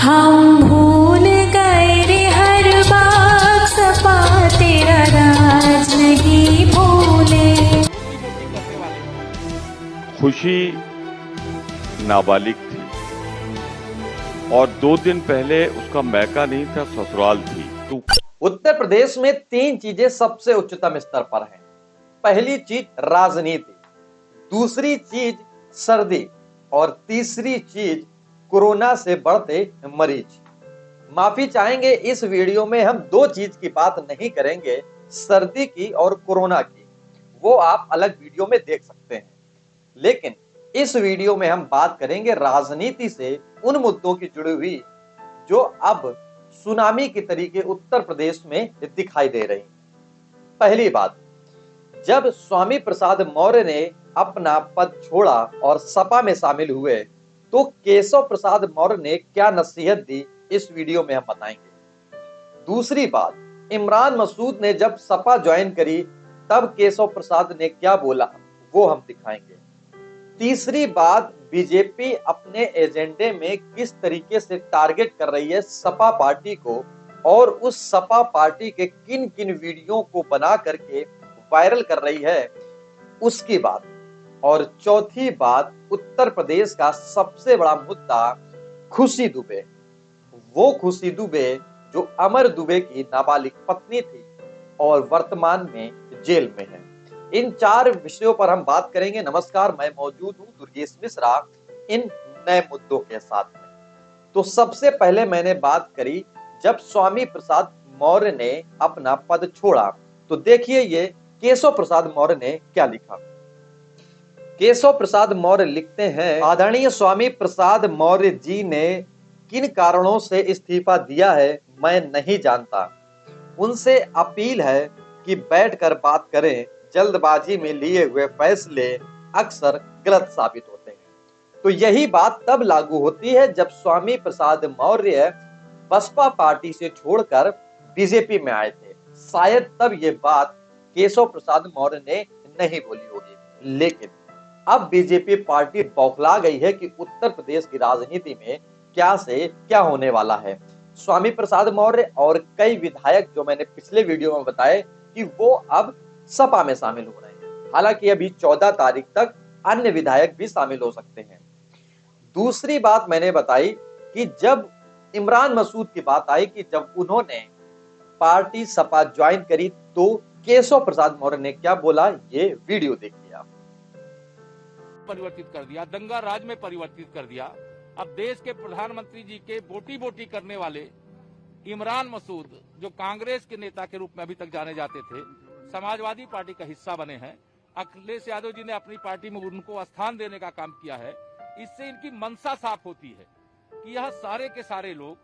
हम भूल गए रे हर बाग सपा तेरा राज नहीं भूले। खुशी नाबालिग थी और 2 दिन पहले उसका मैका नहीं था, ससुराल थी। तो उत्तर प्रदेश में 3 चीजें सबसे उच्चतम स्तर पर हैं। पहली चीज राजनीति, दूसरी चीज सर्दी और तीसरी चीज कोरोना से बढ़ते मरीज। माफी चाहेंगे, इस वीडियो में हम 2 चीज की बात नहीं करेंगे, सर्दी की और कोरोना की। वो आप अलग वीडियो में देख सकते हैं, लेकिन इस वीडियो में हम बात करेंगे राजनीति से उन मुद्दों की जुड़ी हुई जो अब सुनामी की तरीके उत्तर प्रदेश में दिखाई दे रही। पहली बात, जब स्वामी प्रसाद मौर्य ने अपना पद छोड़ा और सपा में शामिल हुए तो केशव प्रसाद मौर्य ने क्या नसीहत दी, इस वीडियो में हम बताएंगे। दूसरी बात, इमरान मसूद ने जब सपा ज्वाइन करी तब केशव प्रसाद ने क्या बोला, वो हम दिखाएंगे। तीसरी बात, बीजेपी अपने एजेंडे में किस तरीके से टारगेट कर रही है सपा पार्टी को और उस सपा पार्टी के किन किन वीडियो को बना करके वायरल कर रही है, उसकी बात। और चौथी बात, उत्तर प्रदेश का सबसे बड़ा मुद्दा, खुशी दुबे। वो खुशी दुबे जो अमर दुबे की नाबालिग पत्नी थी और वर्तमान में जेल में है। इन 4 विषयों पर हम बात करेंगे। नमस्कार, मैं मौजूद हूं दुर्गेश मिश्रा इन नए मुद्दों के साथ में। तो सबसे पहले मैंने बात करी जब स्वामी प्रसाद मौर्य ने अपना पद छोड़ा, तो देखिए ये केशव प्रसाद मौर्य ने क्या लिखा। केशव प्रसाद मौर्य लिखते हैं, आदरणीय स्वामी प्रसाद मौर्य जी ने किन कारणों से इस्तीफा दिया है मैं नहीं जानता। उनसे अपील है कि बैठकर बात करें। जल्दबाजी में लिए हुए फैसले अक्सर गलत साबित होते हैं। तो यही बात तब लागू होती है जब स्वामी प्रसाद मौर्य बसपा पार्टी से छोड़कर बीजेपी में आए थे। शायद तब ये बात केशव प्रसाद मौर्य ने नहीं बोली होगी, लेकिन अब बीजेपी पार्टी बौखला गई है कि उत्तर प्रदेश की राजनीति में क्या से क्या होने वाला है। स्वामी प्रसाद मौर्य और कई विधायक जो मैंने पिछले वीडियो में बताए कि वो अब सपा में शामिल हो रहे हैं। हालांकि अभी 14 तारीख तक अन्य विधायक भी शामिल हो सकते हैं। दूसरी बात मैंने बताई कि जब इमरान मसूद की बात आई कि जब उन्होंने पार्टी सपा ज्वाइन करी तो केशव प्रसाद मौर्य ने क्या बोला, ये वीडियो देखिए आप। परिवर्तित कर दिया, दंगा राज में परिवर्तित कर दिया। अब देश के प्रधानमंत्री जी के बोटी बोटी करने वाले इमरान मसूद, जो कांग्रेस के नेता के रूप में अभी तक जाने जाते थे, समाजवादी पार्टी का हिस्सा बने हैं। अखिलेश यादव जी ने अपनी पार्टी में उनको स्थान देने का काम किया है। इससे इनकी मंशा साफ होती है कि यह सारे के सारे लोग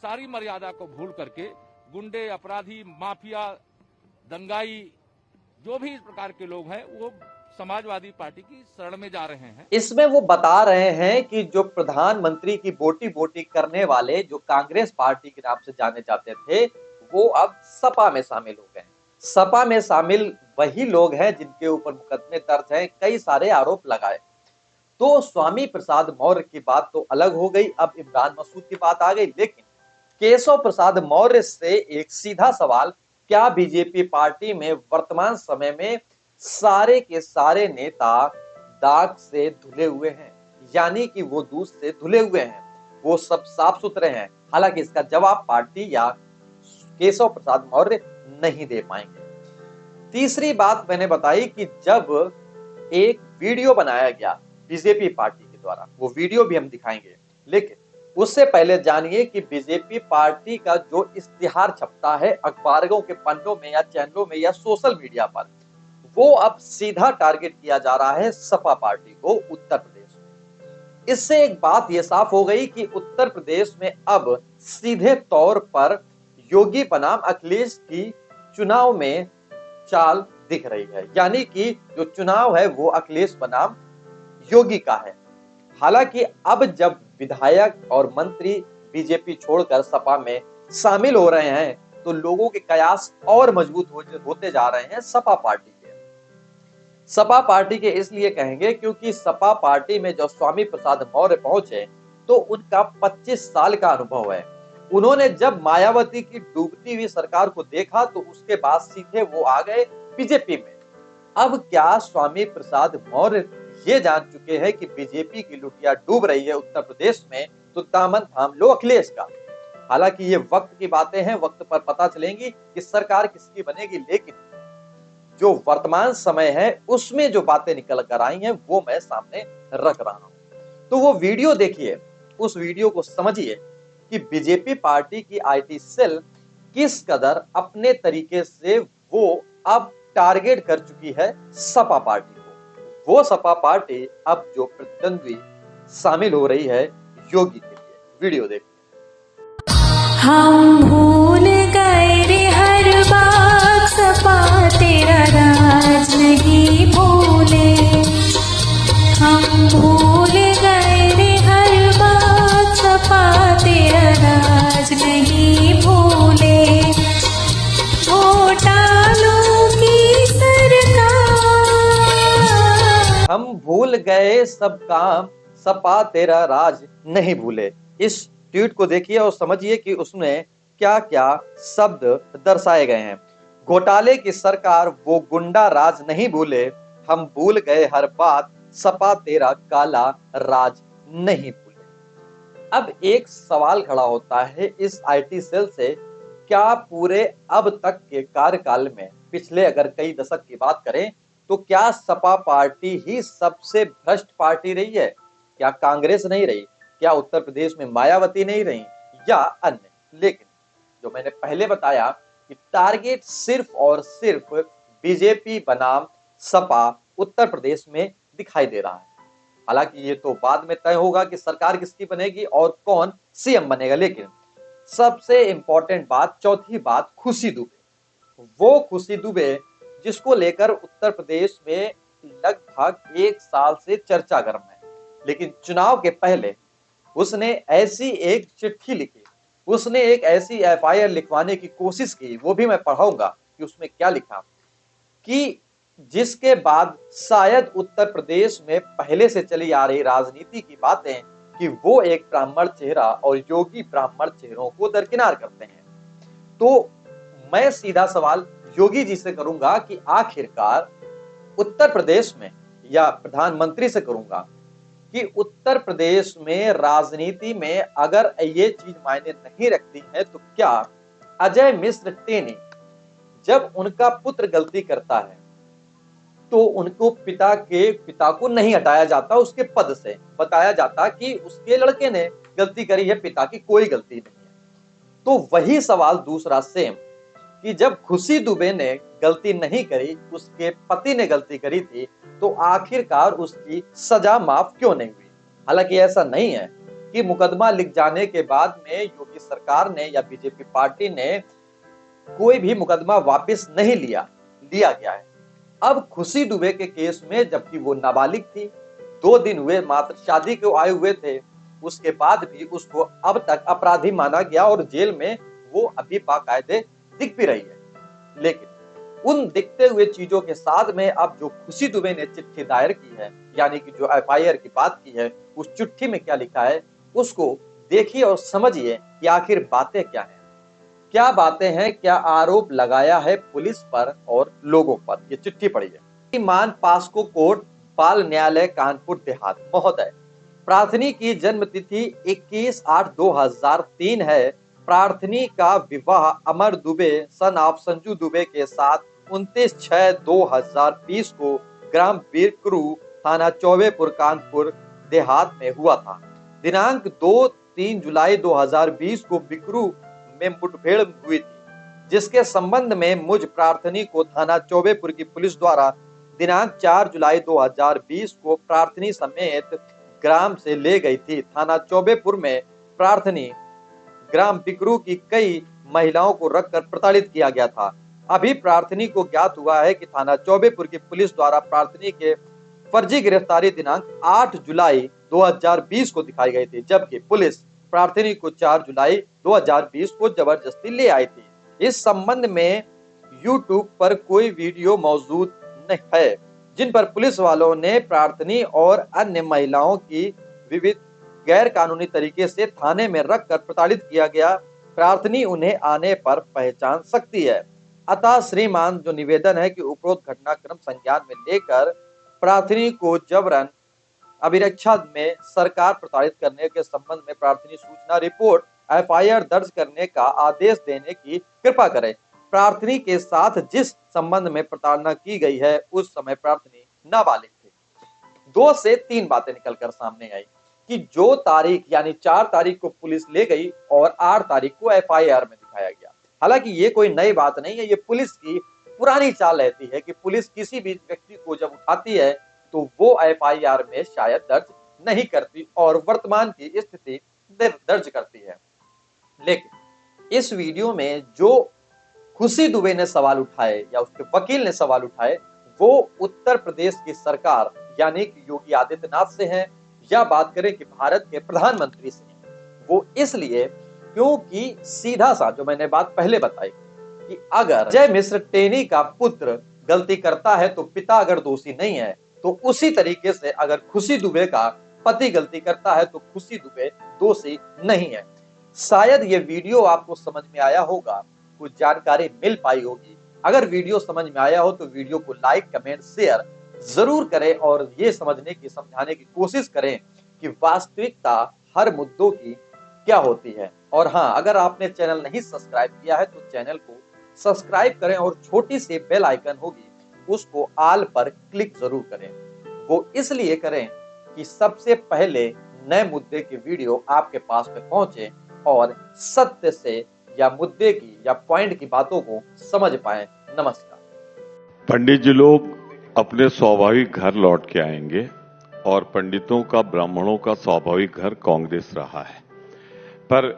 सारी मर्यादा को भूल करके गुंडे, अपराधी, माफिया, दंगाई, जो भी इस प्रकार के लोग हैं, वो समाजवादी पार्टी की शरण में जा रहे हैं। इसमें वो बता रहे हैं कि जो प्रधानमंत्री की बोटी बोटी करने वाले जो कांग्रेस पार्टी के नाम से जाने जाते थे, वो अब सपा में शामिल हो गए। सपा में शामिल वही लोग हैं जिनके ऊपर मुकदमे दर्ज हैं, कई सारे आरोप लगाए। तो स्वामी प्रसाद मौर्य की बात तो अलग हो गई, अब इमरान मसूद की बात आ गई। लेकिन केशव प्रसाद मौर्य से एक सीधा सवाल, क्या बीजेपी पार्टी में वर्तमान समय में सारे के सारे नेता दाग से धुले हुए हैं, यानी कि वो दूध से धुले हुए हैं, वो सब साफ सुथरे हैं? हालांकि इसका जवाब पार्टी या केशव प्रसाद मौर्य नहीं दे पाएंगे। तीसरी बात मैंने बताई कि जब एक वीडियो बनाया गया बीजेपी पार्टी के द्वारा, वो वीडियो भी हम दिखाएंगे, लेकिन उससे पहले जानिए कि बीजेपी पार्टी का जो इश्तिहार छपता है अखबारों के पन्नों में या चैनलों में या सोशल मीडिया पर, वो अब सीधा टारगेट किया जा रहा है सपा पार्टी को उत्तर प्रदेश में। इससे एक बात यह साफ हो गई कि उत्तर प्रदेश में अब सीधे तौर पर योगी बनाम अखिलेश की चुनाव में चाल दिख रही है, यानी कि जो चुनाव है वो अखिलेश बनाम योगी का है। हालांकि अब जब विधायक और मंत्री बीजेपी छोड़कर सपा में शामिल हो रहे हैं तो लोगों के कयास और मजबूत होते जा रहे हैं सपा पार्टी के। सपा पार्टी के इसलिए कहेंगे क्योंकि सपा पार्टी में जब स्वामी प्रसाद मौर्य पहुंचे तो उनका 25 साल का अनुभव है। उन्होंने जब मायावती की डूबती हुई सरकार को देखा तो उसके बाद सीधे वो आ गए बीजेपी में। अब क्या स्वामी प्रसाद मौर्य ये जान चुके हैं कि बीजेपी की लुटिया डूब रही है उत्तर प्रदेश में, तो दामन थाम लो अखिलेश का। हालांकि ये वक्त की बातें हैं, वक्त पर पता चलेंगी कि सरकार किसकी बनेगी, लेकिन जो वर्तमान समय है उसमें जो बातें निकल कर आई हैं वो मैं सामने रख रहा हूं। तो वो वीडियो देखिए, उस वीडियो को समझिए कि बीजेपी पार्टी की आईटी सेल किस कदर अपने तरीके से वो अब टारगेट कर चुकी है सपा पार्टी को। वो सपा पार्टी अब जो प्रतिद्वंद्वी शामिल हो रही है योगी के लिए। वीडियो देखिए। हम भूल गए रे हर बात, सपा तेरा राज नहीं भूले। हम भूल गए रे हर बात, सपा तेरा राज नहीं भूले। घोटालों की सरकार, हम भूल गए सब काम, सपा तेरा राज नहीं भूले। इस ट्वीट को देखिए और समझिए कि उसमें क्या क्या शब्द दर्शाए गए हैं। घोटाले की सरकार, वो गुंडा राज नहीं भूले। हम भूल गए हर बात, सपा तेरा काला राज नहीं भूले। अब एक सवाल खड़ा होता है इस आईटी सेल से, क्या पूरे अब तक के कार्यकाल में, पिछले अगर कई दशक की बात करें, तो क्या सपा पार्टी ही सबसे भ्रष्ट पार्टी रही है? क्या कांग्रेस नहीं रही? क्या उत्तर प्रदेश में मायावती नहीं रही या अन्य? लेकिन जो मैंने पहले बताया कि टारगेट सिर्फ और सिर्फ बीजेपी बनाम सपा उत्तर प्रदेश में दिखाई दे रहा है। हालांकि ये तो बाद में तय होगा कि सरकार किसकी बनेगी और कौन सीएम बनेगा। लेकिन सबसे इंपॉर्टेंट बात, चौथी बात, खुशी दुबे। वो खुशी दुबे जिसको लेकर उत्तर प्रदेश में लगभग 1 साल से चर्चा गर्म है, लेकिन चुनाव के पहले उसने ऐसी एक चिट्ठी लिखी, उसने एक ऐसी एफआईआर लिखवाने की कोशिश की, वो भी मैं पढ़ाऊंगा कि उसमें क्या लिखा, कि जिसके बाद शायद उत्तर प्रदेश में पहले से चली आ रही राजनीति की बातें कि वो एक ब्राह्मण चेहरा और योगी ब्राह्मण चेहरों को दरकिनार करते हैं। तो मैं सीधा सवाल योगी जी से करूंगा कि आखिरकार उत्तर प्रदेश में, या प्रधानमंत्री से करूंगा कि उत्तर प्रदेश में राजनीति में अगर ये चीज मायने नहीं रखती है तो क्या अजय मिश्र टेनी, जब उनका पुत्र गलती करता है तो उनको पिता को नहीं हटाया जाता उसके पद से, बताया जाता कि उसके लड़के ने गलती करी है, पिता की कोई गलती नहीं है। तो वही सवाल दूसरा सेम, कि जब खुशी दुबे ने गलती नहीं करी, उसके पति ने गलती करी थी, तो आखिरकार उसकी सजा माफ क्यों नहीं हुई? हालांकि ऐसा नहीं है कि मुकदमा लिख जाने के बाद में योगी सरकार ने या बीजेपी पार्टी ने कोई भी मुकदमा वापस नहीं लिया गया है। अब खुशी दुबे के केस में, जबकि वो नाबालिग थी, 2 दिन हुए मात्र शादी को आए हुए थे, उसके बाद भी उसको अब तक अपराधी माना गया और जेल में वो अभी बाकायदे दिख भी रही है। लेकिन उन दिखते हुए चीजों के साथ में अब जो खुशी दुबे ने चिट्ठी दायर की है, यानी कि जो एफआईआर की बात की है, उस चिट्ठी में क्या लिखा है उसको देखिए और समझिए कि आखिर बातें क्या हैं, क्या बातें हैं, क्या आरोप लगाया है पुलिस पर और लोगों पर। ये चिट्ठी पढ़िए। मान पास्को कोर्ट, बाल न्यायालय, कानपुर देहात। महोदय, प्रार्थनी की जन्म तिथि 21/8/2003 है। प्रार्थनी का विवाह अमर दुबे सन ऑफ संजू दुबे के साथ 29/6/2020 को ग्राम बिकरू, थाना चौबेपुर, कानपुर देहात में हुआ था। दिनांक 2-3 जुलाई 2020 को बिकरू में मुठभेड़ हुई थी, जिसके संबंध में मुझ प्रार्थनी को थाना चौबेपुर की पुलिस द्वारा दिनांक 4 जुलाई 2020 को प्रार्थनी समेत ग्राम से ले गई थी। थाना चौबेपुर में प्रार्थनी ग्राम बिकरू की कई महिलाओं को रखकर प्रताड़ित किया गया था। अभी प्रार्थनी को ज्ञात हुआ है कि थाना चौबेपुर की पुलिस द्वारा प्रार्थनी के फर्जी गिरफ्तारी दिनांक 8 जुलाई 2020 को दिखाई गई थी, जबकि पुलिस प्रार्थनी को 4 जुलाई 2020 को जबरदस्ती ले आई थी। इस संबंध में यूट्यूब पर कोई वीडियो मौजूद नहीं है, जिन पर पुलिस वालों ने प्रार्थनी और अन्य महिलाओं की विविध गैर कानूनी तरीके से थाने में रखकर प्रताड़ित किया गया। प्रार्थनी उन्हें आने पर पहचान सकती है। अतः श्रीमान जो निवेदन है कि उपरोक्त घटनाक्रम संज्ञान में लेकर प्रार्थनी को जबरन अभिरक्षा में सरकार प्रताड़ित करने के संबंध में प्रार्थनी सूचना रिपोर्ट एफआईआर दर्ज करने का आदेश देने की कृपा करें। प्रार्थनी के साथ जिस संबंध में प्रताड़ना की गई है उस समय प्रार्थनी नाबालिग थी। 2 से 3 बातें निकलकर सामने आई कि जो तारीख यानी 4 तारीख को पुलिस ले गई और 8 तारीख को एफआईआर में दिखाया गया। हालांकि ये कोई नई बात नहीं है, ये पुलिस की पुरानी चाल रहती है कि पुलिस किसी भी व्यक्ति को जब उठाती है तो वो एफआईआर में शायद दर्ज नहीं करती और वर्तमान की स्थिति दर्ज करती है। लेकिन इस वीडियो में जो खुशी दुबे ने सवाल उठाए या उसके वकील ने सवाल उठाए वो उत्तर प्रदेश की सरकार यानी कि योगी आदित्यनाथ से है या बात करें कि भारत के प्रधानमंत्री से है। वो इसलिए क्योंकि सीधा सा जो मैंने बात पहले बताई कि अगर जय मिश्र टेनी का पुत्र गलती करता है तो पिता अगर दोषी नहीं है तो उसी तरीके से अगर खुशी दुबे का पति गलती करता है तो खुशी दुबे दोषी नहीं है। शायद ये वीडियो आपको समझ में आया होगा, कुछ जानकारी मिल पाई होगी। अगर वीडियो समझ में आया हो तो वीडियो को लाइक कमेंट शेयर जरूर करें और ये समझने की समझाने की कोशिश करें कि वास्तविकता हर मुद्दों की क्या होती है। और हाँ, अगर आपने चैनल नहीं सब्सक्राइब किया है तो चैनल को सब्सक्राइब करें और छोटी सी बेल आइकन होगी उसको ऑल पर क्लिक जरूर करें। वो इसलिए करें कि सबसे पहले नए मुद्दे की वीडियो आपके पास में पहुंचे और सत्य से या मुद्दे की या पॉइंट की बातों को समझ पाएं। नमस्कार। पंडित जी लोग अपने स्वाभाविक घर लौट के आएंगे और पंडितों का ब्राह्मणों का स्वाभाविक घर कांग्रेस रहा है। पर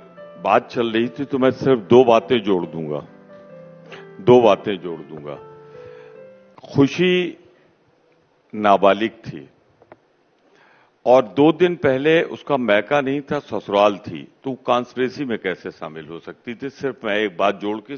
बात चल रही थी तो मैं सिर्फ 2 बातें जोड़ दूंगा। खुशी नाबालिग थी और 2 दिन पहले उसका मैका नहीं था, ससुराल थी, तो कॉन्स्पिरेसी में कैसे शामिल हो सकती थी। सिर्फ मैं एक बात जोड़ के